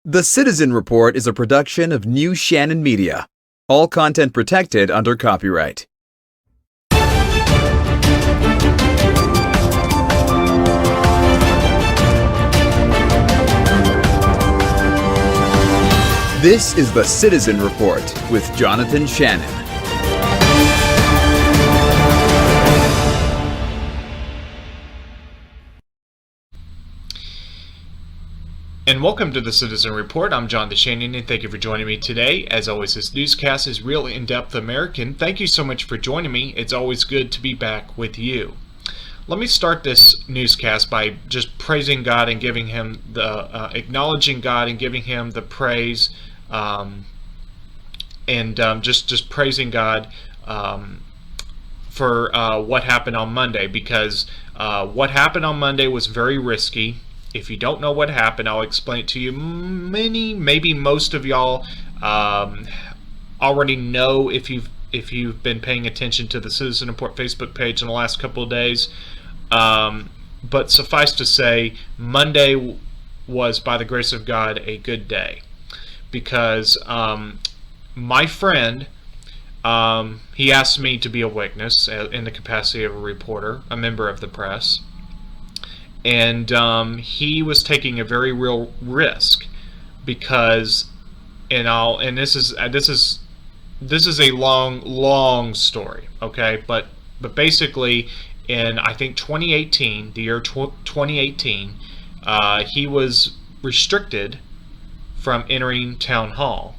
The Citizen Report is a production of New Shannon Media. All content protected under copyright. This is The Citizen Report with Jonathan Shannon. And welcome to the Citizen Report. I'm Jonathan Shannon, and thank you for joining me today. As always, this newscast is real in-depth American. Thank you so much for joining me. It's always good to be back with you. Let me start this newscast by just praising God and giving Him the acknowledging God and giving Him the praise, just praising God for what happened on Monday, because what happened on Monday was very risky. If you don't know what happened, I'll explain it to you. Maybe most of y'all already know if you've been paying attention to the Citizen Report Facebook page in the last couple of days. But suffice to say, Monday was, by the grace of God, a good day, because my friend, he asked me to be a witness in the capacity of a reporter, a member of the press. And he was taking a very real risk, because, this is a long story, okay? But basically, in I think 2018, the year 2018, he was restricted from entering town hall.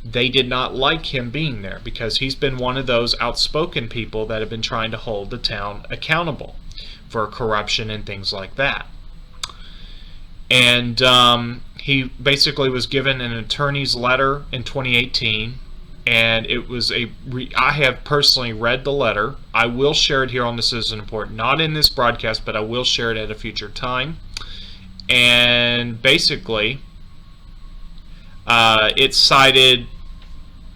They did not like him being there because he's been one of those outspoken people that have been trying to hold the town accountable for corruption and things like that. And he basically was given an attorney's letter in 2018, and it was I have personally read the letter. I will share it here on the Citizen Report, not in this broadcast, but I will share it at a future time. And basically, it cited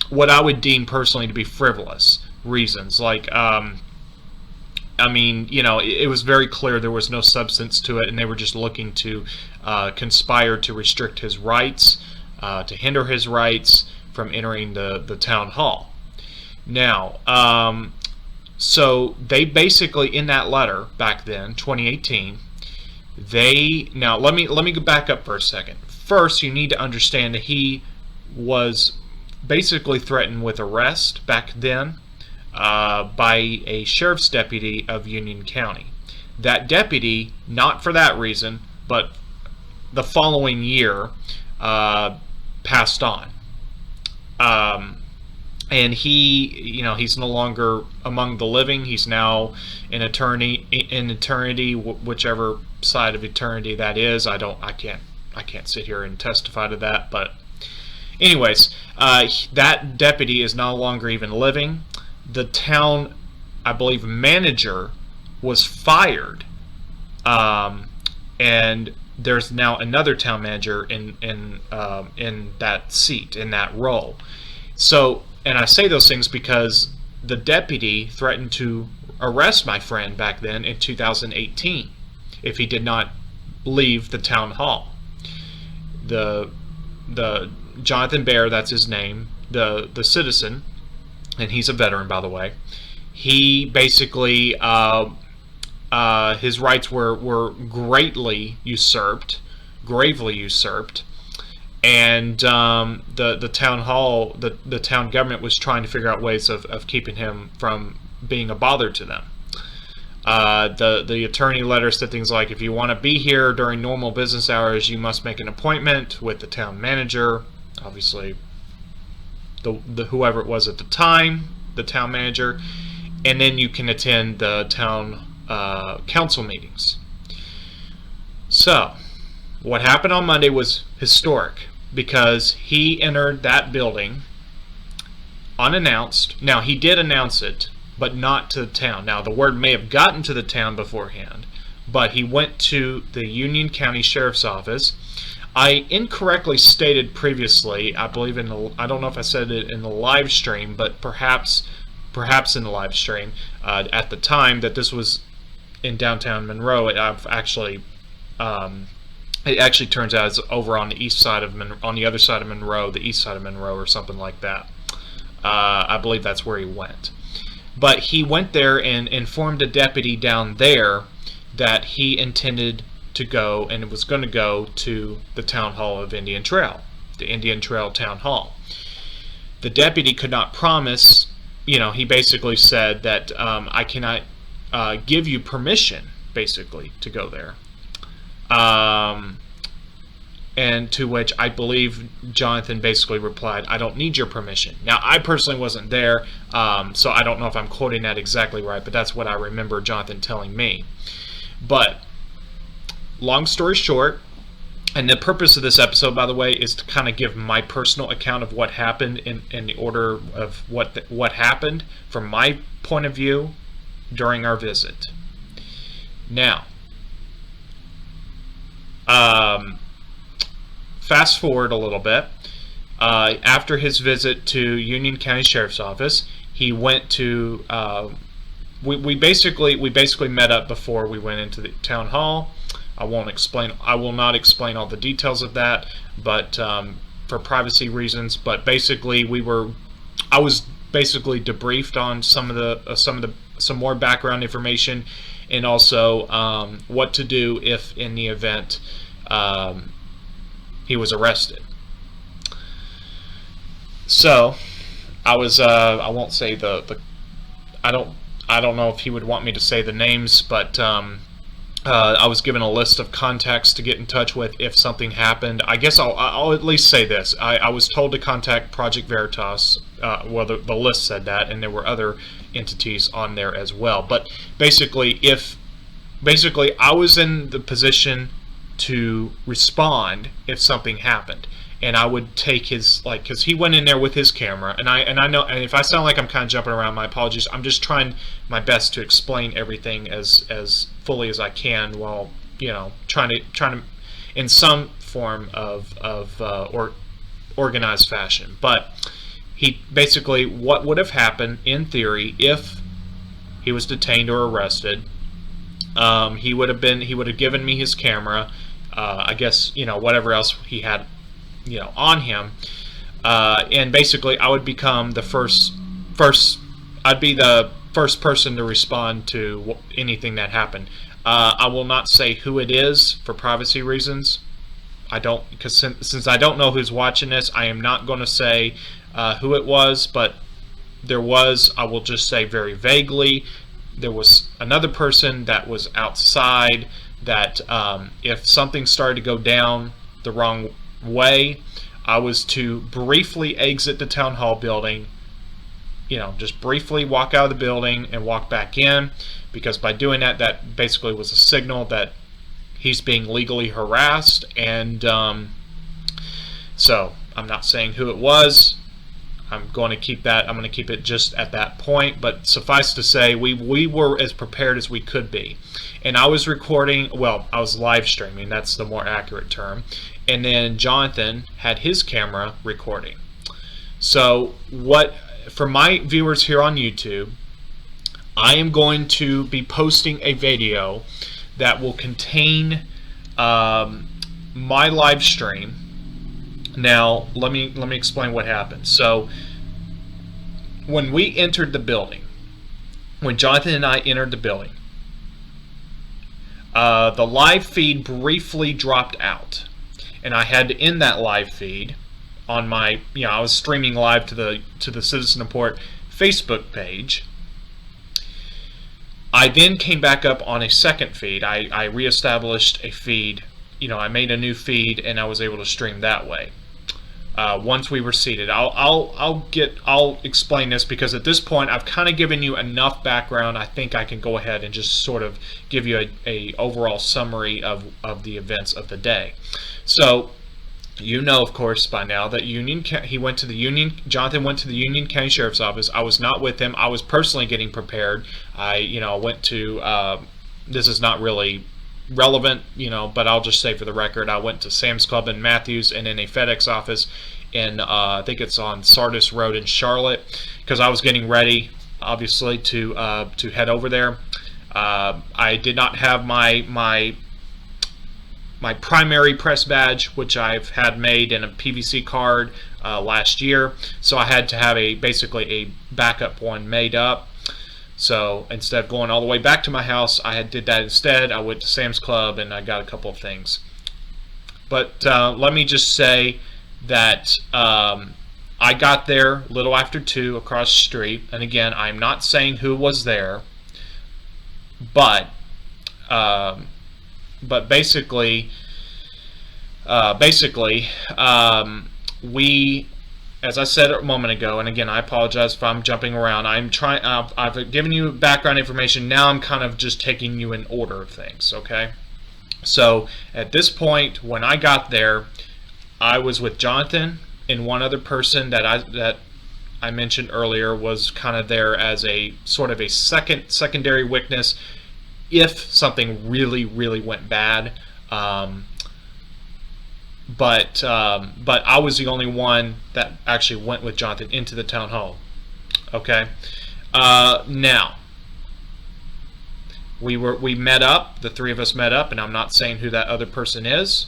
what I would deem personally to be frivolous reasons, like it was very clear there was no substance to it, and they were just looking to conspire to restrict his rights, to hinder his rights from entering the town hall. Now, so they basically, in that letter back then, 2018, let me go back up for a second. First, you need to understand that he was basically threatened with arrest back then, by a sheriff's deputy of Union County. That deputy, not for that reason, but the following year, passed on. And he's no longer among the living. He's now in eternity, whichever side of eternity that is. I can't sit here and testify to that, but anyways, that deputy is no longer even living. The town, I believe, manager was fired, and there's now another town manager in that seat, in that role. So, and I say those things because the deputy threatened to arrest my friend back then in 2018 if he did not leave the town hall. The Jonathan Bear, that's his name, the citizen, and he's a veteran, by the way. He basically, his rights were gravely usurped, and the town hall, the town government was trying to figure out ways of keeping him from being a bother to them. The attorney letter said things like, if you want to be here during normal business hours, you must make an appointment with the town manager, obviously the whoever it was at the time, the town manager, and then you can attend the town council meetings. So what happened on Monday was historic, because he entered that building unannounced. Now, he did announce it, but not to the town. Now, the word may have gotten to the town beforehand, but he went to the Union County Sheriff's Office. I incorrectly stated previously, I believe I don't know if I said it in the live stream, but perhaps in the live stream at the time, that this was in downtown Monroe. I've actually It actually turns out it's over on the east side of on the other side of Monroe, the east side of Monroe, or something like that. I believe that's where he went. But he went there and informed a deputy down there that he intended to go and was going to go to the town hall of Indian Trail, the Indian Trail Town Hall. The deputy could not promise, he basically said that I cannot give you permission, basically, to go there. And to which I believe Jonathan basically replied, I don't need your permission. Now, I personally wasn't there, so I don't know if I'm quoting that exactly right, but that's what I remember Jonathan telling me. But, long story short, and the purpose of this episode, by the way, is to kind of give my personal account of what happened in the order of what happened from my point of view during our visit. Now, fast forward a little bit. After his visit to Union County Sheriff's Office, he went to. We basically met up before we went into the town hall. I will not explain all the details of that, but for privacy reasons. But basically, I was basically debriefed on some more background information, and also what to do if in the event he was arrested. So I was I won't say I don't know if he would want me to say the names, but I was given a list of contacts to get in touch with if something happened. I guess I'll at least say this. I was told to contact Project Veritas. Well, the list said that, and there were other entities on there as well. But basically, I was in the position to respond if something happened, and I would take his, because he went in there with his camera, and I know, and if I sound like I'm kind of jumping around, my apologies. I'm just trying my best to explain everything as fully as I can, while trying to in some form of organized fashion. But he basically, what would have happened in theory if he was detained or arrested? He would have given me his camera. I guess whatever else he had on him, and basically I would become the first I'd be the first person to respond to anything that happened. I will not say who it is for privacy reasons. Because since I don't know who's watching this, I am not going to say who it was, but I will just say very vaguely, there was another person that was outside that if something started to go down the wrong way, I was to briefly exit the town hall building, just briefly walk out of the building and walk back in, because by doing that basically was a signal that he's being legally harassed. And so I'm not saying who it was. I'm going to keep it just at that point, but suffice to say, we were as prepared as we could be. And I was recording, I was live streaming, that's the more accurate term, and then Jonathan had his camera recording. So for my viewers here on YouTube, I am going to be posting a video that will contain my live stream. Now, let me explain what happened. So, when we entered the building, when Jonathan and I entered the building, the live feed briefly dropped out, and I had to end that live feed on my, I was streaming live to the Citizen Report Facebook page. I then came back up on a second feed. I reestablished a feed. I made a new feed, and I was able to stream that way. Once we were seated, I'll explain this, because at this point I've kind of given you enough background. I think I can go ahead and just sort of give you a overall summary of the events of the day. So, of course, by now that Jonathan went to the Union County Sheriff's Office. I was not with him. I was personally getting prepared. I went to. This is not really relevant, but I'll just say for the record, I went to Sam's Club in Matthews and in a FedEx office in I think it's on Sardis Road in Charlotte, because I was getting ready, obviously, to head over there. I did not have my my primary press badge, which I've had made in a PVC card last year. So I had to have basically a backup one made up. So instead of going all the way back to my house, I did that instead. I went to Sam's Club and I got a couple of things. But let me just say that I got there a little after 2 across the street. And again, I'm not saying who was there, but basically, we, as I said a moment ago, and again, I apologize if I'm jumping around. I've given you background information. Now I'm kind of just taking you in order of things, okay? So at this point, when I got there, I was with Jonathan and one other person that I mentioned earlier was kind of there as a sort of a secondary witness if something really, really went bad. But I was the only one that actually went with Jonathan into the town hall. Okay. Now we met up. The 3 of us met up, and I'm not saying who that other person is.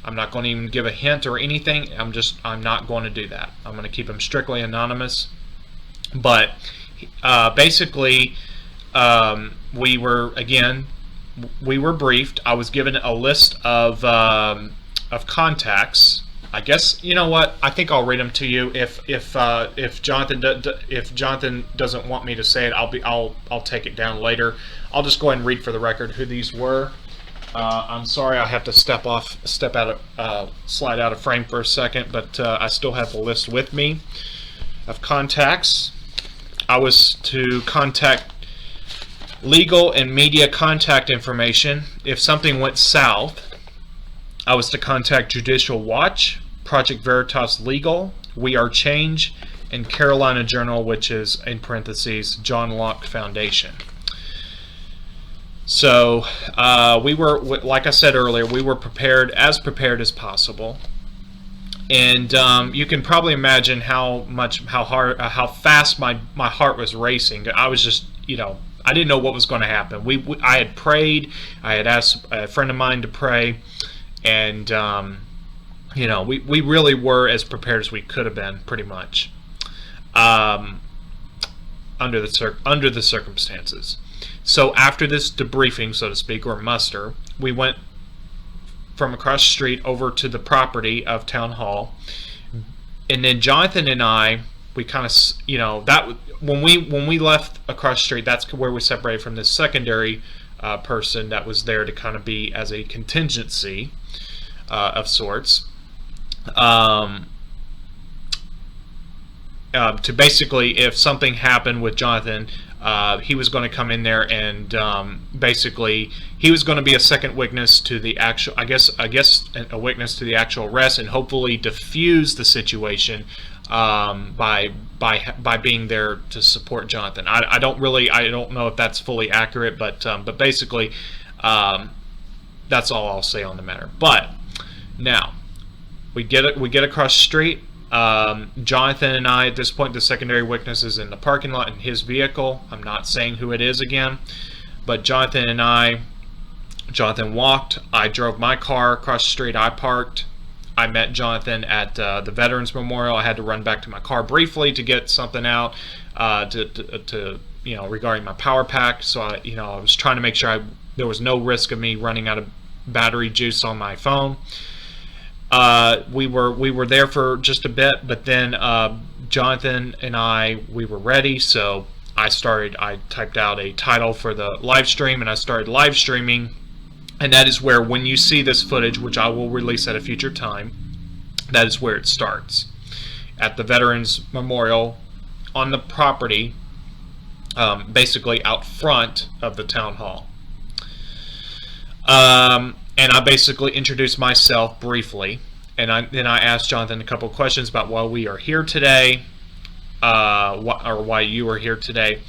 I'm not going to even give a hint or anything. I'm not going to do that. I'm going to keep him strictly anonymous. But basically, we were briefed. I was given a list of contacts. I guess, you know what? I think I'll read them to you. If Jonathan doesn't want me to say it, I'll take it down later. I'll just go ahead and read for the record who these were. I'm sorry I have to slide out of frame for a second, but I still have the list with me of contacts. I was to contact legal and media contact information. If something went south, I was to contact Judicial Watch, Project Veritas Legal, We Are Change, and Carolina Journal, which is, in parentheses, John Locke Foundation. So we were, like I said earlier, we were prepared as possible. And you can probably imagine how fast my heart was racing. I was just, I didn't know what was going to happen. I had prayed. I had asked a friend of mine to pray, and we really were as prepared as we could have been, pretty much, under the circumstances. So after this debriefing, so to speak, or muster, we went from across the street over to the property of Town Hall, and then Jonathan and I, we kind of, that when we left across the street, that's where we separated from this secondary person that was there to kind of be as a contingency of sorts, to basically, if something happened with Jonathan, he was going to come in there and basically he was going to be a second witness to the actual, I guess a witness to the actual arrest, and hopefully diffuse the situation by being there to support Jonathan. I don't know if that's fully accurate, but basically that's all I'll say on the matter. But now we get across the street. Jonathan and I, at this point, the secondary witness is in the parking lot in his vehicle. I'm not saying who it is again, but Jonathan walked. I drove my car across the street. I parked. I met Jonathan at the Veterans Memorial. I had to run back to my car briefly to get something out to regarding my power pack. So I was trying to make sure there was no risk of me running out of battery juice on my phone. We were there for just a bit, but then Jonathan and we were ready, so I typed out a title for the live stream, and I started live streaming. And that is where, when you see this footage, which I will release at a future time, that is where it starts, at the Veterans Memorial on the property, basically out front of the town hall. And I basically introduced myself briefly, and then I asked Jonathan a couple of questions about why we are here today, or why you are here today.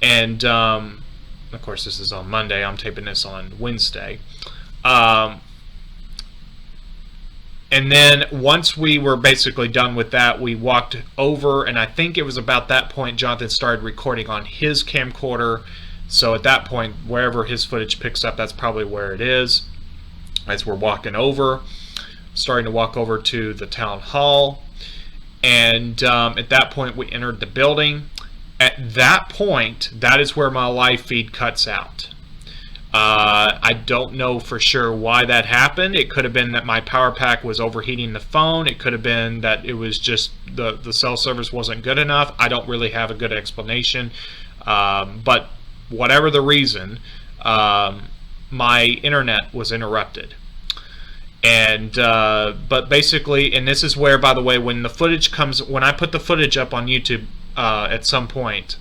And of course, this is on Monday. I'm taping this on Wednesday. And then once we were basically done with that, we walked over, and I think it was about that point Jonathan started recording on his camcorder. So at that point, wherever his footage picks up, that's probably where it is. as we're walking over, starting to walk over to the town hall. And at that point, we entered the building. At that point, that is where my live feed cuts out. I don't know for sure why that happened. It could have been that my power pack was overheating the phone. It could have been that it was just the cell service wasn't good enough. I don't really have a good explanation. But whatever the reason, my internet was interrupted. And but basically, and this is where, by the way, when I put the footage up on YouTube at some point,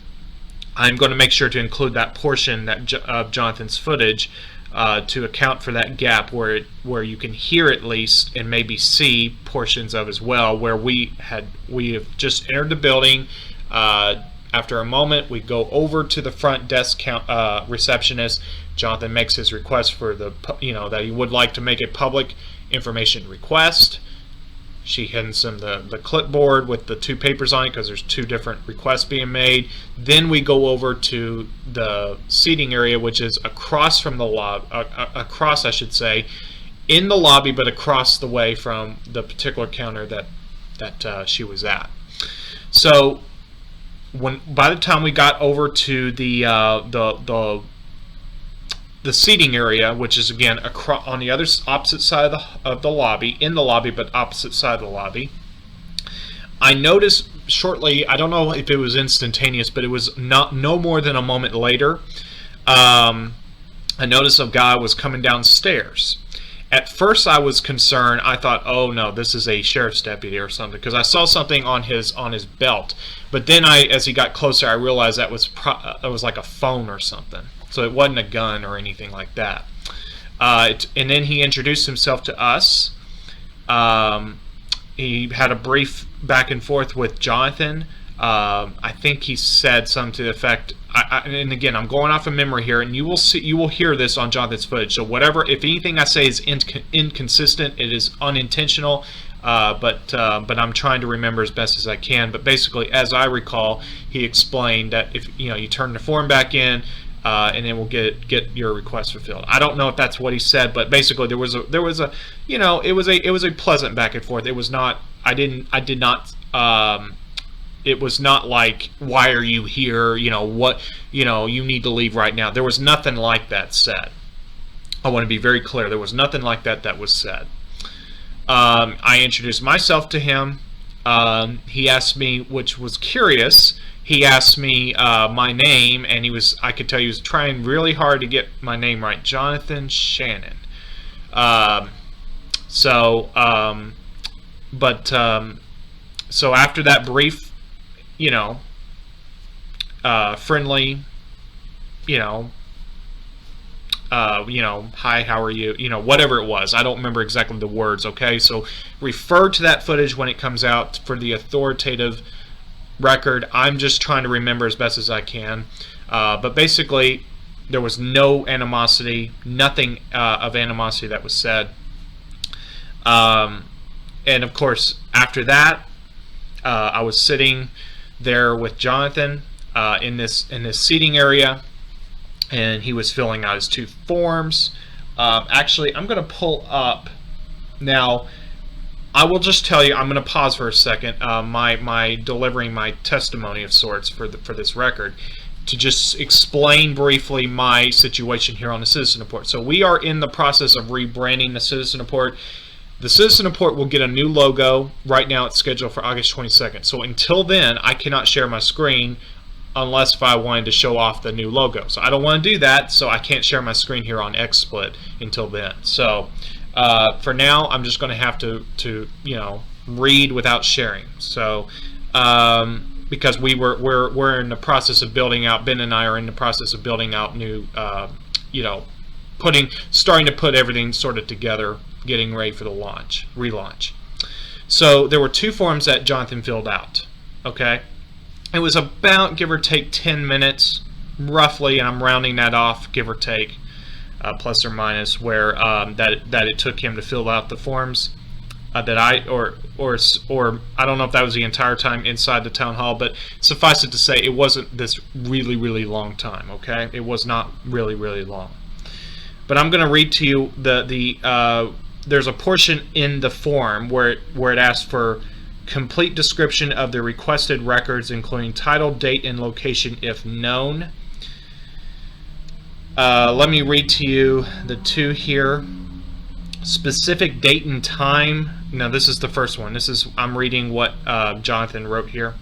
I'm going to make sure to include that portion of Jonathan's footage to account for that gap where you can hear at least and maybe see portions of as well, where we have just entered the building. After a moment, we go over to the front desk receptionist. Jonathan makes his request for that he would like to make a public information request. She hands him the clipboard with the 2 papers on it, because there's 2 different requests being made. Then we go over to the seating area, which is across from the lobby, across, I should say, in the lobby, but across the way from the particular counter that she was at. So by the time we got over to the seating area, which is again on the opposite side of the lobby, in the lobby, but opposite side of the lobby, I noticed shortly, I don't know if it was instantaneous, but it was no more than a moment later, I noticed a guy was coming downstairs. At first I was concerned. I thought, oh no, this is a sheriff's deputy or something, because I saw something on his belt. But then as he got closer, I realized that was like a phone or something. So it wasn't a gun or anything like that. And then he introduced himself to us. He had a brief back and forth with Jonathan. I think he said something to the effect, and again, I'm going off of memory here, and you will hear this on Jonathan's footage. So if anything I say is inconsistent, it is unintentional. But I'm trying to remember as best as I can. But basically, as I recall, he explained that if you turn the form back in, and then we'll get your request fulfilled. I don't know if that's what he said, but basically there was a it was a pleasant back and forth. It was not. It was not like, why are you here? You need to leave right now. There was nothing like that said. I want to be very clear. There was nothing like that was said. I introduced myself to him. He asked me, which was curious. He asked me my name, and I could tell he was trying really hard to get my name right, Jonathan Shannon. So after that brief, friendly, hi, how are you? Whatever it was. I don't remember exactly the words, okay? So refer to that footage when it comes out for the authoritative record. I'm just trying to remember as best as I can. But basically, there was no animosity, nothing of animosity that was said. And of course, after that, I was sitting there with Jonathan in this seating area, and he was filling out his 2 forms. Actually, I'm going to pull up now. I will just tell you, I'm going to pause for a second, my delivering my testimony of sorts for this record, to just explain briefly my situation here on the Citizen Report. So we are in the process of rebranding the Citizen Report. The Citizen Report will get a new logo. Right now it's scheduled for August 22nd. So until then, I cannot share my screen unless if I wanted to show off the new logo. So I don't want to do that, so I can't share my screen here on XSplit until then. So for now, I'm just going to have to read without sharing. So because we're in the process of building out, Ben and I are in the process of building out new, starting to put everything sort of together, getting ready for the relaunch. So there were 2 forms that Jonathan filled out. Okay, it was about, give or take, 10 minutes roughly, and I'm rounding that off, give or take, plus or minus, where that it took him to fill out the forms. Or I don't know if that was the entire time inside the town hall, but suffice it to say, it wasn't this really, really long time. Okay, it was not really, really long. But I'm going to read to you there's a portion in the form where it asks for complete description of the requested records, including title, date, and location if known. Let me read to you the two here. Specific date and time. Now this is the first one. I'm reading what Jonathan wrote here.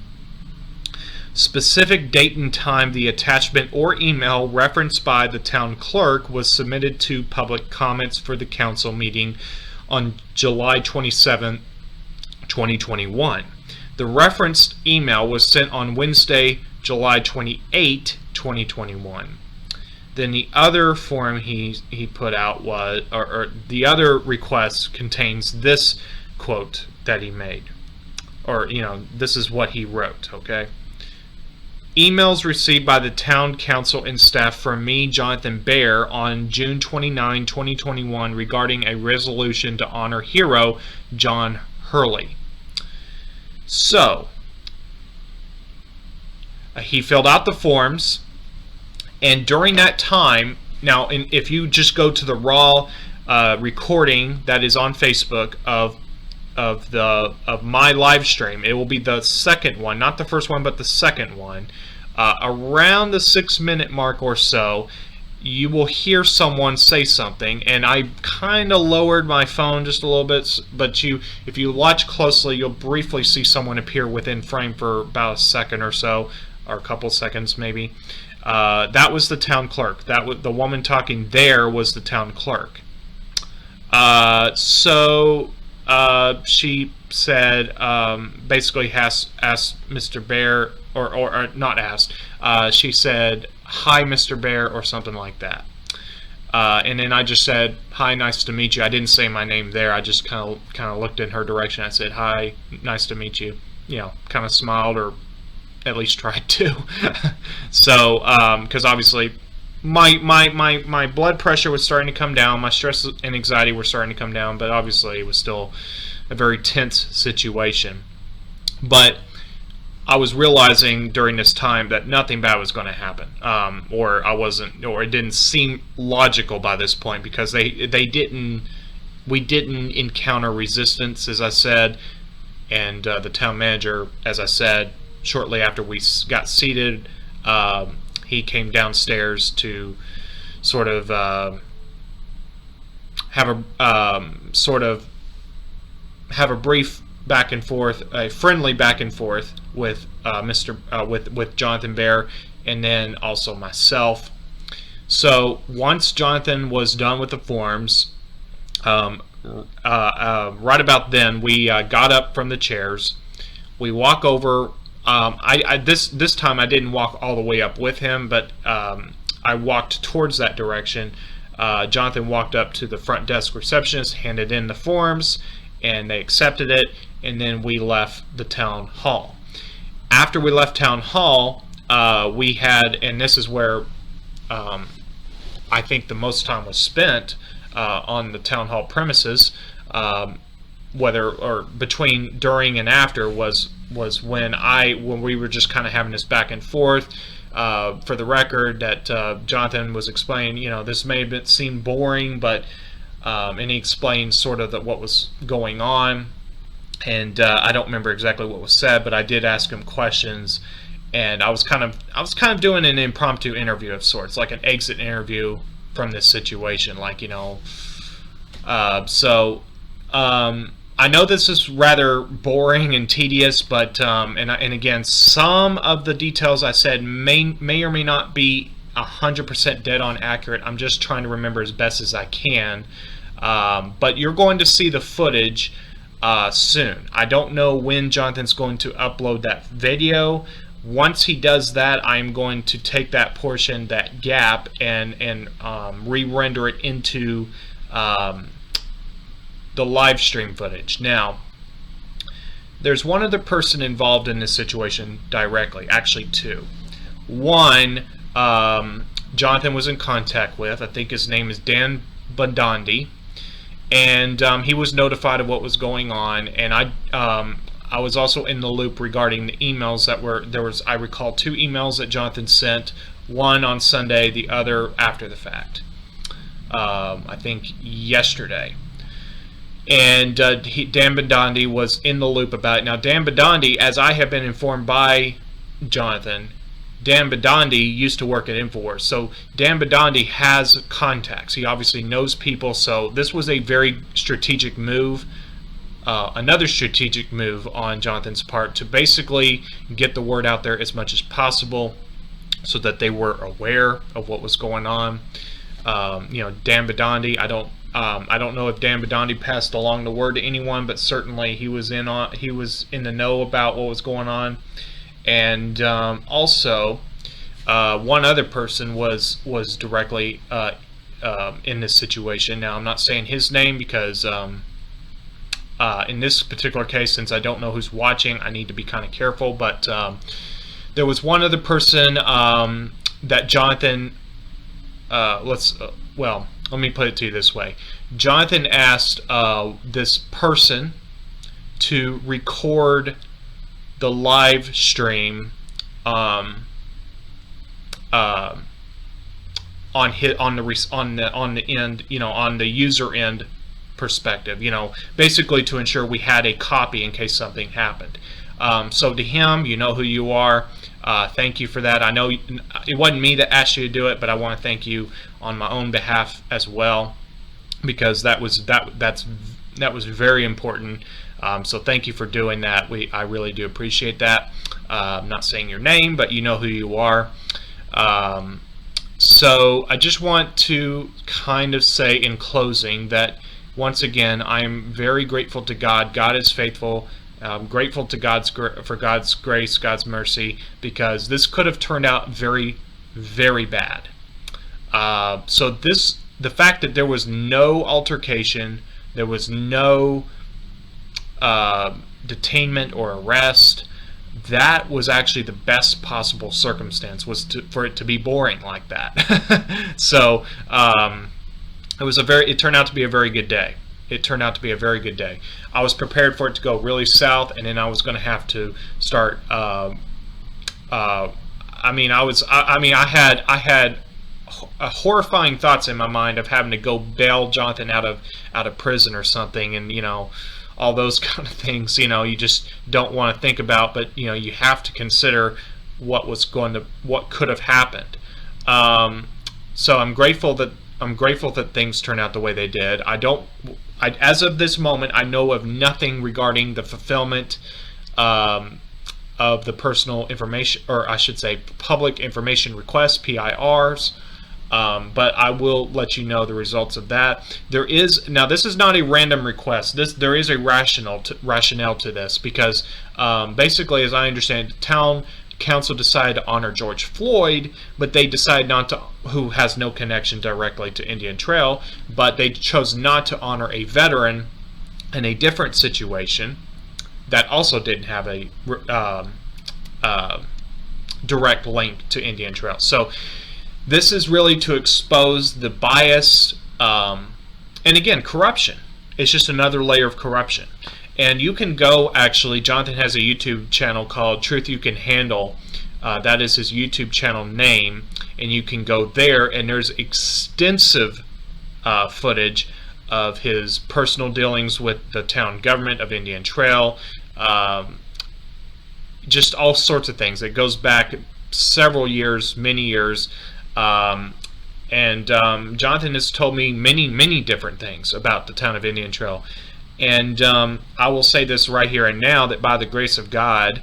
Specific date and time the attachment or email referenced by the town clerk was submitted to public comments for the council meeting on July 27, 2021. The referenced email was sent on Wednesday, July 28, 2021. Then the other form he put out was, or the other request contains this quote that he made, or this is what he wrote. Okay. Emails received by the town council and staff from me, Jonathan Baer, on June 29, 2021 regarding a resolution to honor hero John Hurley. So, he filled out the forms, and during that time, now if you just go to the raw recording that is on Facebook of my live stream, it will be the second one, not the first one, but the second one. Around the 6-minute mark or so, you will hear someone say something, and I kind of lowered my phone just a little bit, but if you watch closely, you'll briefly see someone appear within frame for about a second or so, or a couple seconds maybe. That was the town clerk. That was the woman talking there was the town clerk. She said, basically asked Mr. Baer, or not asked, she said, "Hi, Mr. Baer," or something like that. And then I just said, "Hi, nice to meet you." I didn't say my name there. I just kind of looked in her direction. I said, "Hi, nice to meet you." Kind of smiled, or at least tried to. So, because obviously my blood pressure was starting to come down, my stress and anxiety were starting to come down, but obviously it was still a very tense situation. But I was realizing during this time that nothing bad was going to happen, or it didn't seem logical by this point, because we didn't encounter resistance, as I said, and the town manager, as I said, shortly after we got seated, he came downstairs to sort of have a brief back and forth, a friendly back and forth with with Jonathan Baer, and then also myself. So once Jonathan was done with the forms, right about then we got up from the chairs. We walk over. This time I didn't walk all the way up with him, but I walked towards that direction. Jonathan walked up to the front desk receptionist, handed in the forms, and they accepted it, and then we left the town hall. After we left town hall, we had, and this is where I think the most time was spent on the town hall premises, during and after was when we were just kind of having this back and forth. For the record, that Jonathan was explaining, this may have seemed boring, but and he explained sort of what was going on, and I don't remember exactly what was said, but I did ask him questions, and I was kind of doing an impromptu interview of sorts, like an exit interview from this situation, I know this is rather boring and tedious, but and again, some of the details I said may or may not be 100% dead on accurate. I'm just trying to remember as best as I can. But you're going to see the footage soon. I don't know when Jonathan's going to upload that video. Once he does that, I'm going to take that portion, that gap, and re-render it into the live stream footage. Now, there's one other person involved in this situation directly, actually two. One, Jonathan was in contact with, I think his name is Dan Bundandi, and he was notified of what was going on, and I was also in the loop regarding the emails that I recall 2 emails that Jonathan sent, one on Sunday, the other after the fact. I think yesterday. And Dan Bidandi was in the loop about it. Now, Dan Bidandi, as I have been informed by Jonathan, Dan Bidandi used to work at InfoWars. So Dan Bidandi has contacts. He obviously knows people. So this was a very strategic move. Another strategic move on Jonathan's part to basically get the word out there as much as possible so that they were aware of what was going on. Dan Bidandi, I don't know if Dan Bidandi passed along the word to anyone, but certainly he was in the know about what was going on. And also, one other person was directly in this situation. Now, I'm not saying his name because in this particular case, since I don't know who's watching, I need to be kind of careful. But there was one other person that Jonathan. Let me put it to you this way. Jonathan asked this person to record the live stream on the end, on the user end perspective, basically to ensure we had a copy in case something happened. So to him, you know who you are. Thank you for that. I know it wasn't me that asked you to do it, but I want to thank you on my own behalf as well, because that was very important. So thank you for doing that. I really do appreciate that. I'm not saying your name, but you know who you are. So I just want to kind of say in closing that once again, I am very grateful to God. God is faithful. I'm grateful to for God's grace, God's mercy, because this could have turned out very, very bad. So the fact that there was no altercation, there was no detainment or arrest, that was actually the best possible circumstance, for it to be boring like that. So it turned out to be a very good day. It turned out to be a very good day. I was prepared for it to go really south, and then I was going to have to start. I had horrifying thoughts in my mind of having to go bail Jonathan out of prison or something, and all those kind of things. You just don't want to think about, but you have to consider what could have happened. So I'm grateful that things turned out the way they did. As of this moment, I know of nothing regarding the fulfillment of the personal information, or I should say public information requests, PIRs, but I will let you know the results of that. Now this is not a random request. There is a rationale to this, because basically, as I understand it, the town council decided to honor George Floyd, but they decided not to, who has no connection directly to Indian Trail, but they chose not to honor a veteran in a different situation that also didn't have a direct link to Indian Trail. So this is really to expose the bias, and again, corruption. It's just another layer of corruption. And you can go, actually, Jonathan has a YouTube channel called Truth You Can Handle. That is his YouTube channel name. And you can go there, and there's extensive footage of his personal dealings with the town government of Indian Trail. Just all sorts of things. It goes back several years, many years. And Jonathan has told me many, many different things about the town of Indian Trail. And I will say this right here and now, that by the grace of God,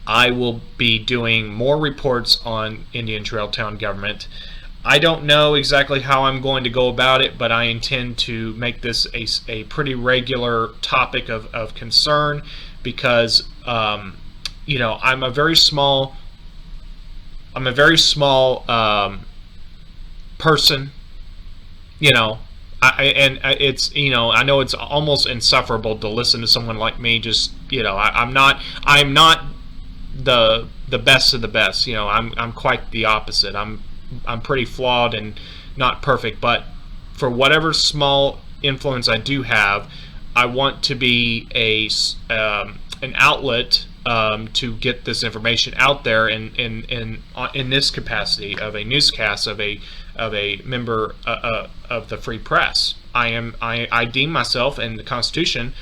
I will be doing more reports on Indian Trail town government. I don't know exactly how I'm going to go about it, but I intend to make this a pretty regular topic of concern, because I'm a very small person, it's I know it's almost insufferable to listen to someone like me. Just I'm not the best of the best. I'm quite the opposite. I'm pretty flawed and not perfect, but for whatever small influence I do have, I want to be an outlet to get this information out there in this capacity of a newscast, of a member of the free press. I deem myself, and the Constitution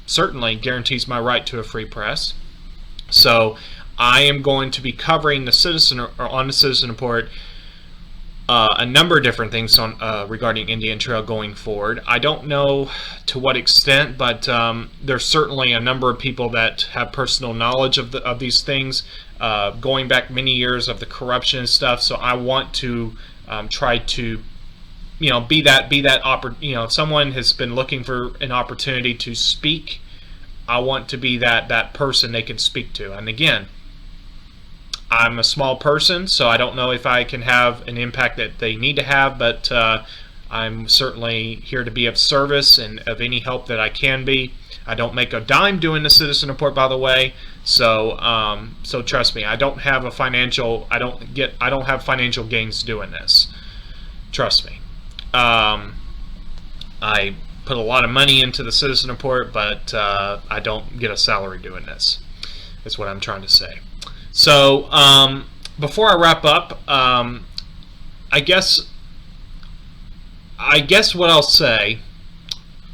certainly guarantees my right to a free press. So I am going to be covering the Citizen, or on the Citizen Report, a number of different things on regarding Indian Trail going forward. I don't know to what extent, but there's certainly a number of people that have personal knowledge of these things, going back many years, of the corruption and stuff. So I want to try to, be that if someone has been looking for an opportunity to speak, I want to be that person they can speak to. And again, I'm a small person, so I don't know if I can have an impact that they need to have, but I'm certainly here to be of service and of any help that I can be. I don't make a dime doing the Citizen Report, by the way, so so trust me, I don't have financial gains doing this. Trust me. I put a lot of money into the Citizen Report, but I don't get a salary doing this. That's what I'm trying to say. So before I wrap up, I guess what I'll say,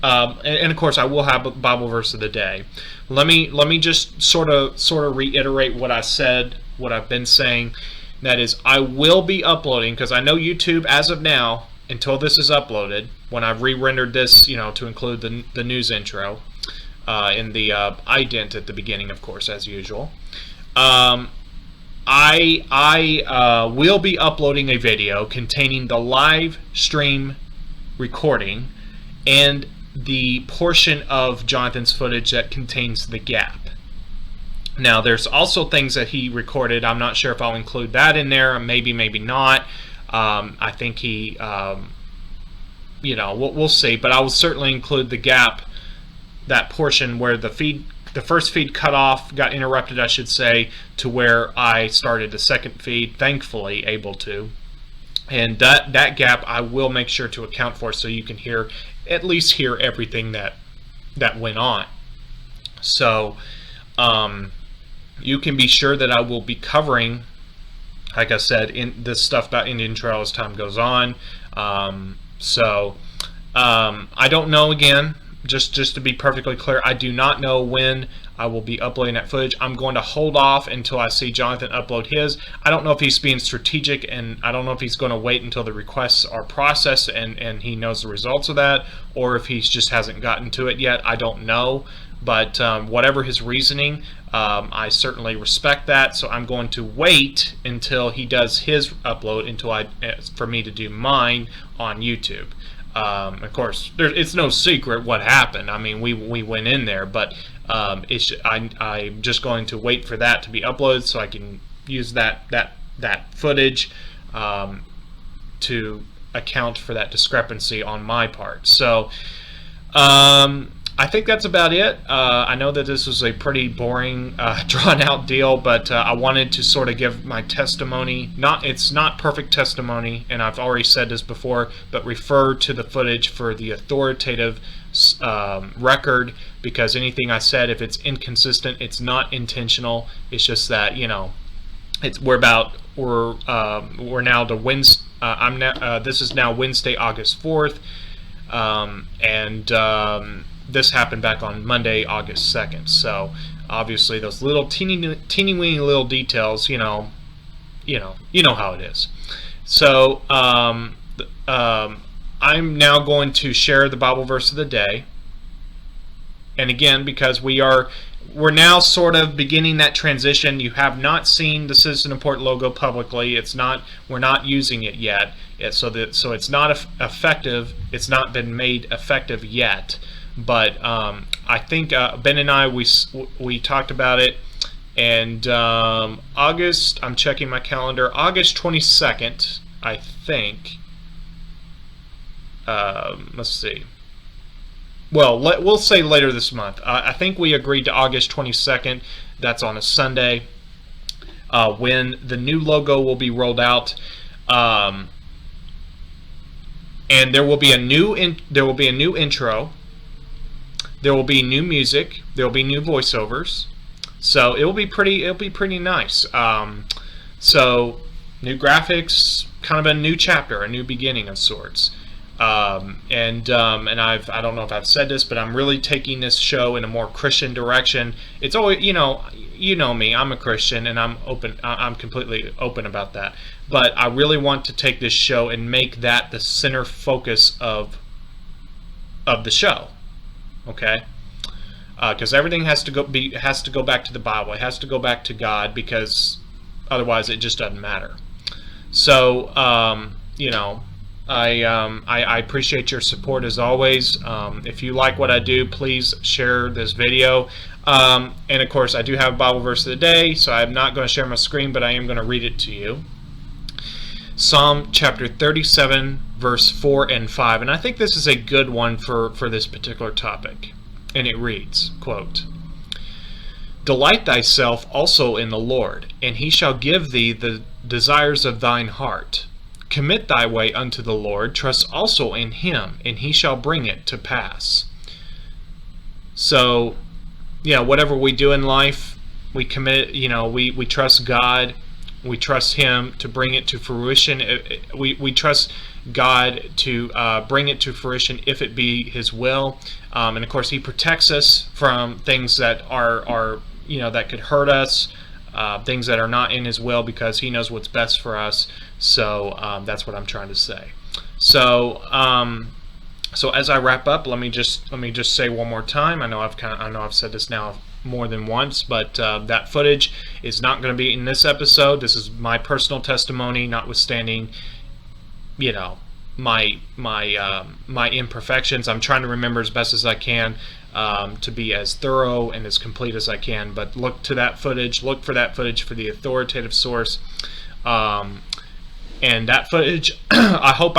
and of course I will have a Bible verse of the day. Let me just sort of reiterate what I said, what I've been saying. That is, I will be uploading, because I know YouTube, as of now, until this is uploaded, when I've re-rendered this, to include the news intro in the ident at the beginning, of course, as usual. I will be uploading a video containing the live stream recording and the portion of Jonathan's footage that contains the gap. Now, there's also things that he recorded. I'm not sure if I'll include that in there. Maybe not. I think he, we'll see. But I will certainly include the gap, that portion where the first feed cut off, got interrupted, I should say, to where I started the second feed, thankfully able to. And that gap I will make sure to account for, so you can at least hear everything that went on. So you can be sure that I will be covering, like I said, in this stuff about Indian Trail as time goes on. I don't know, again, just to be perfectly clear, I do not know when I will be uploading that footage. I'm going to hold off until I see Jonathan upload his. I don't know if he's being strategic, and I don't know if he's going to wait until the requests are processed and he knows the results of that, or if he just hasn't gotten to it yet. I don't know. But whatever his reasoning, I certainly respect that. So I'm going to wait until he does his upload for me to do mine on YouTube. Of course, it's no secret what happened. I mean, we went in there, but I'm just going to wait for that to be uploaded so I can use that footage to account for that discrepancy on my part. So I think that's about it. I know that this was a pretty boring, drawn-out deal, but I wanted to sort of give my testimony. It's not perfect testimony, and I've already said this before, but refer to the footage for the authoritative record, because anything I said, if it's inconsistent, it's not intentional. It's just that, we're now to Wednesday. This is now Wednesday, August 4th, and this happened back on Monday, August 2nd. So obviously those little teeny weeny little details, you know how it is. So I'm now going to share the Bible verse of the day. And again, because we're now sort of beginning that transition. You have not seen the Citizen Report logo publicly. We're not using it yet. So it's not effective. It's not been made effective yet. But I think Ben and I, we talked about it, and August, I'm checking my calendar, August 22nd, I think. Let's see. Well, we'll say later this month. I think we agreed to August 22nd. That's on a Sunday, when the new logo will be rolled out. And there will be a new intro. There will be new music. There will be new voiceovers. So it'll be pretty nice. So new graphics, kind of a new chapter, a new beginning of sorts. And I don't know if I've said this, but I'm really taking this show in a more Christian direction. It's always, you know me, I'm a Christian, and I'm completely open about that. But I really want to take this show and make that the center focus of the show. Okay? Because everything has to go back to the Bible. It has to go back to God, because otherwise it just doesn't matter. So, I appreciate your support as always. If you like what I do, please share this video. And of course, I do have a Bible verse of the day, so I'm not going to share my screen, but I am going to read it to you. Psalm chapter 37, verse 4 and 5. And I think this is a good one for this particular topic. And it reads, quote, "Delight thyself also in the Lord, and he shall give thee the desires of thine heart. Commit thy way unto the Lord, trust also in him, and he shall bring it to pass." So, whatever we do in life, we commit, we trust God, we trust him to bring it to fruition. We trust God to bring it to fruition if it be his will. And of course, he protects us from things that are that could hurt us, things that are not in his will, because he knows what's best for us. So that's what I'm trying to say. So as I wrap up, let me just say one more time. I know I've said this now more than once, but that footage is not going to be in this episode. This is my personal testimony, notwithstanding, my imperfections. I'm trying to remember as best as I can to be as thorough and as complete as I can. But look for that footage for the authoritative source. And that footage, I hope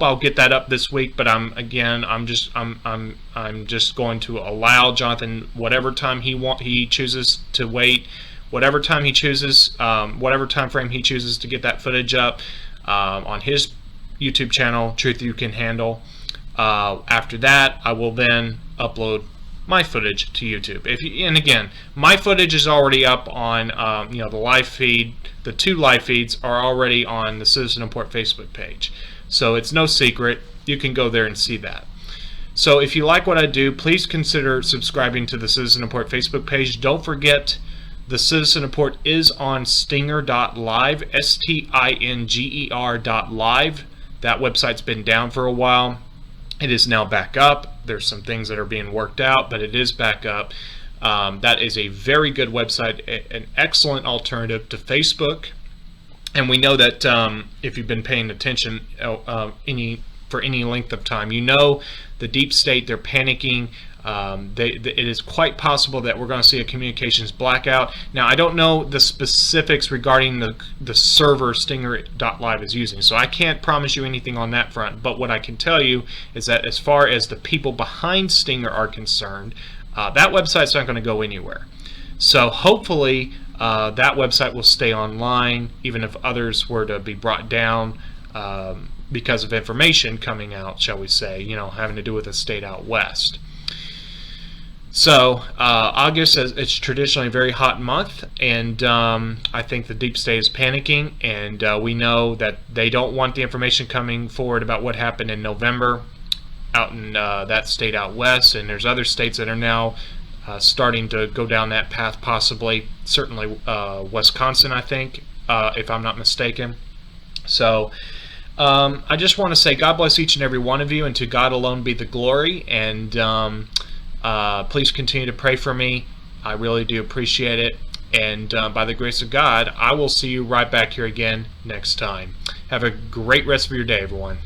I'll get that up this week. But I'm just going to allow Jonathan whatever time he chooses to wait, whatever time he chooses, whatever time frame he chooses to get that footage up on his YouTube channel, Truth You Can Handle. After that, I will then upload my footage to YouTube. And again, my footage is already up on the live feed. The 2 live feeds are already on the Citizen Import Facebook page, so it's no secret. You can go there and see that. So if you like what I do, please consider subscribing to the Citizen Import Facebook page. Don't forget, the Citizen Import is on stinger.live, stinger.live. That website's been down for a while. It is now back up. There's some things that are being worked out, but it is back up. That is a very good website, an excellent alternative to Facebook. And we know that if you've been paying attention for any length of time, the deep state, they're panicking. It is quite possible that we're going to see a communications blackout. Now, I don't know the specifics regarding the server Stinger.live is using, so I can't promise you anything on that front. But what I can tell you is that as far as the people behind Stinger are concerned, that website's not going to go anywhere. So hopefully that website will stay online, even if others were to be brought down because of information coming out, shall we say, having to do with a state out west. So August, it's traditionally a very hot month, and I think the deep state is panicking, and we know that they don't want the information coming forward about what happened in November out in that state out west, and there's other states that are now starting to go down that path, possibly, certainly Wisconsin, I think, if I'm not mistaken. So I just want to say God bless each and every one of you, and to God alone be the glory, and please continue to pray for me. I really do appreciate it. And by the grace of God, I will see you right back here again next time. Have a great rest of your day, everyone.